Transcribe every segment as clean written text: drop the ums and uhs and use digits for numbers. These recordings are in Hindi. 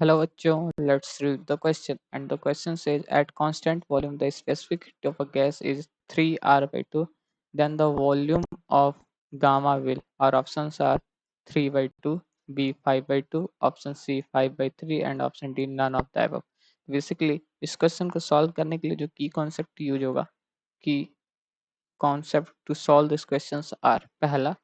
Hello bachcho, let's read the question. And the question says at constant volume the specific heat of a gas is 3R by 2. Then the volume of gamma will. Our options are 3 by 2, B 5 by 2, option C 5 by 3 and option D none of the above. Basically इस क्वेश्चन को सॉल्व करने के लिए जो की कॉन्सेप्ट यूज होगा की concept to solve this questions are पहला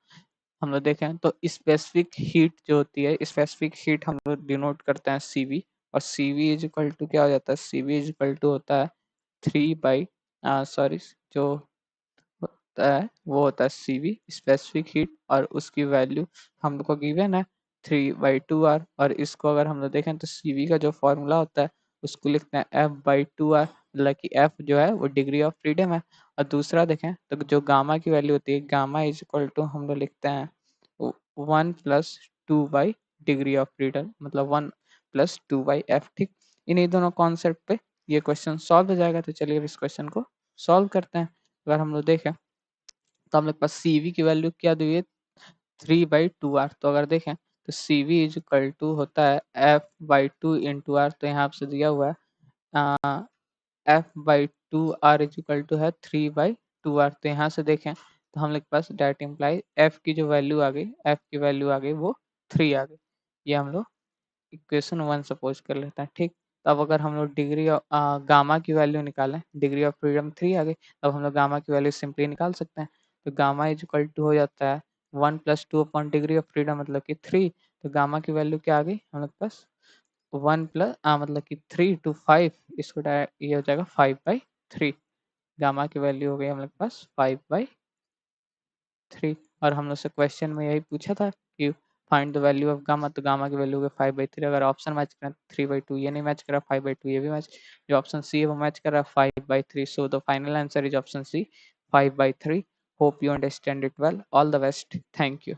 हम लोग देखें तो स्पेसिफिक हीट जो होती है स्पेसिफिक हीट हम लोग डिनोट करते हैं सीवी और सीवी इज इक्वल टू क्या हो जाता है सीवी इज इक्वल टू होता है 3 बाई सॉरी जो होता है वो होता है सीवी स्पेसिफिक हीट और उसकी वैल्यू हम लोग को गिवन है 3/2R और इसको अगर हम लोग देखें तो सीवी का जो फॉर्मूला होता है उसको लिखते हैं F/2R मतलब कि F जो है वो डिग्री ऑफ फ्रीडम है और दूसरा देखें तो जो गामा की वैल्यू होती है गामा इज इक्वल टू हम लोग लिखते हैं 1+2 बाई डिग्री ऑफ फ्रीडम मतलब 1+2 बाई F ठीक इन्हीं दोनों कॉन्सेप्ट पे ये क्वेश्चन सॉल्व हो जाएगा तो चलिए अब इस क्वेश्चन को सॉल्व करते हैं अगर हम लोग देखें तो हम लोग पास सीवी की वैल्यू क्या दी है 3/2R तो अगर देखें तो सीवी इज इक्वल टू होता है F/2 × R तो यहाँ आपसे दिया हुआ है F/2R इज इक्वल टू है 3/2R तो यहाँ से देखें तो हम लोग के पास डेट इम्प्लाई F की जो वैल्यू आ गई F की वैल्यू आ गई वो 3 आ गई ये हम लोग इक्वेशन 1 सपोज कर लेते हैं ठीक तब अगर हम लोग डिग्री ऑफ गामा की वैल्यू निकालें डिग्री ऑफ फ्रीडम 3 आ गई तब हम लोग गामा की वैल्यू सिंपली निकाल सकते हैं तो गामा इज इक्वल टू हो जाता है 1+2 अपॉन डिग्री ऑफ फ्रीडम मतलब कि 3 तो गामा की वैल्यू क्या आ गई हम लोग के पास 1 मतलब कि 3 to 5 इसको ये हो जाएगा 5/3 गामा की वैल्यू हो गई हम लोग के पास 5/3 और हम लोग से क्वेश्चन में यही पूछा था कि find the value of gamma तो गामा की वैल्यू हो गई 5/3 अगर ऑप्शन मैच करें 3/2 ये नहीं मैच करा 5/2 ये भी मैच जो ऑप्शन सी है वो मैच कर रहा है 5/3 so the final answer is option C 5/3 hope you understand it well all the best thank you